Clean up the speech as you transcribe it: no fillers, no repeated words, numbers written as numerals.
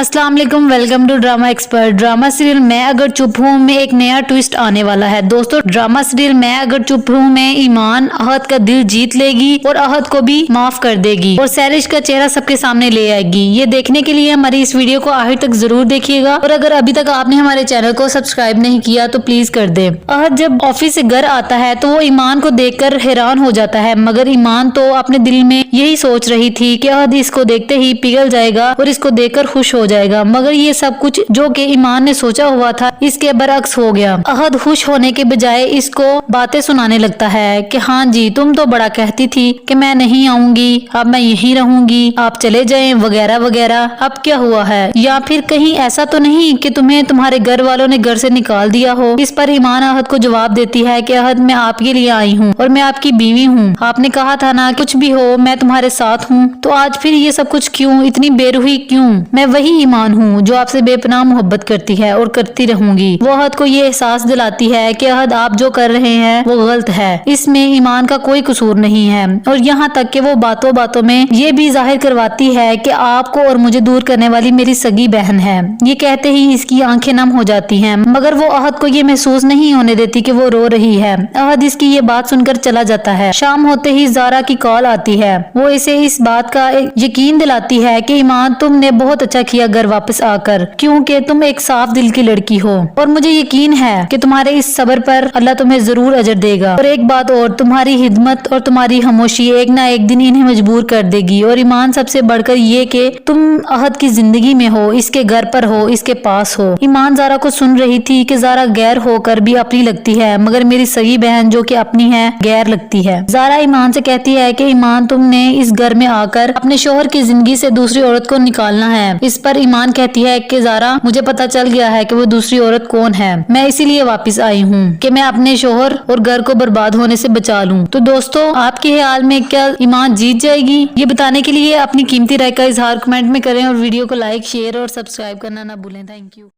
अस्सलाम वालेकुम, welcome to drama expert. Drama serial मैं अगर चुप हूँ में एक नया ट्विस्ट आने वाला है। दोस्तों, ड्रामा सीरियल मैं अगर चुप हूँ में ईमान अहद का दिल जीत लेगी और अहद को भी माफ कर देगी और सैरिश का चेहरा सबके सामने ले आएगी। ये देखने के लिए हमारी इस वीडियो को आखिर तक जरूर देखिएगा और अगर अभी तक आपने हमारे चैनल को सब्सक्राइब नहीं किया तो प्लीज कर दे। अहद जब ऑफिस से घर आता है तो वो ईमान को देखकर हैरान हो जाता है, मगर ईमान तो अपने दिल में यही सोच रही थी कि अहद इसको देखते ही पिघल जाएगा और इसको देखकर खुश हो जाएगा। मगर ये सब कुछ जो कि ईमान ने सोचा हुआ था इसके बरअक्स हो गया। अहद खुश होने के बजाय इसको बातें सुनाने लगता है कि हाँ जी, तुम तो बड़ा कहती थी कि मैं नहीं आऊंगी, अब मैं यहीं रहूंगी, आप चले जाएं वगैरह वगैरह, अब क्या हुआ है? या फिर कहीं ऐसा तो नहीं कि तुम्हें तुम्हारे घर वालों ने घर से निकाल दिया हो? इस पर ईमान अहद को जवाब देती है कि अहद, मैं आपके लिए आई हूँ और मैं आपकी बीवी हूँ। आपने कहा था ना कुछ भी हो मैं तुम्हारे साथ हूँ, तो आज फिर ये सब कुछ क्यों? इतनी बेरुखी क्यों? मैं वही ईमान हूँ जो आपसे बेपनाह मोहब्बत करती है और करती रहूंगी। वो अहद को ये एहसास दिलाती है कि अहद आप जो कर रहे हैं वो गलत है, इसमें ईमान का कोई कसूर नहीं है। और यहाँ तक कि वो बातों बातों में ये भी जाहिर करवाती है कि आपको और मुझे दूर करने वाली मेरी सगी बहन है। ये कहते ही इसकी आंखें नम हो जाती हैं, मगर वो अहद को ये महसूस नहीं होने देती कि वो रो रही है। अहद इसकी ये बात सुनकर चला जाता है। शाम होते ही ज़ारा की कॉल आती है। वो इसे इस बात का यकीन दिलाती है कि ईमान, तुमने बहुत अच्छा किया घर वापस आकर, क्योंकि तुम एक साफ दिल की लड़की हो और मुझे यकीन है कि तुम्हारे इस सब्र पर अल्लाह तुम्हें जरूर अजर देगा। और एक बात और, तुम्हारी हिदमत और तुम्हारी खामोशी एक ना एक दिन इन्हें मजबूर कर देगी। और ईमान, सबसे बढ़कर ये कि तुम अहद की जिंदगी में हो, इसके घर पर हो, इसके पास हो। ईमान ज़ारा को सुन रही थी कि ज़ारा गैर होकर भी अपनी लगती है, मगर मेरी सगी बहन जो कि अपनी है गैर लगती है। ज़ारा ईमान से कहती है कि ईमान, तुमने इस घर में आकर अपने शोहर की जिंदगी से दूसरी औरत को निकालना है। इस पर ईमान कहती है कि ज़ारा, मुझे पता चल गया है कि वो दूसरी औरत कौन है, मैं इसीलिए वापस आई हूँ कि मैं अपने शोहर और घर को बर्बाद होने से बचा लूँ। तो दोस्तों, आपके ख्याल में क्या ईमान जीत जाएगी? ये बताने के लिए अपनी कीमती राय का इजहार कमेंट में करें और वीडियो को लाइक, शेयर और सब्सक्राइब करना ना भूलें। Thank you.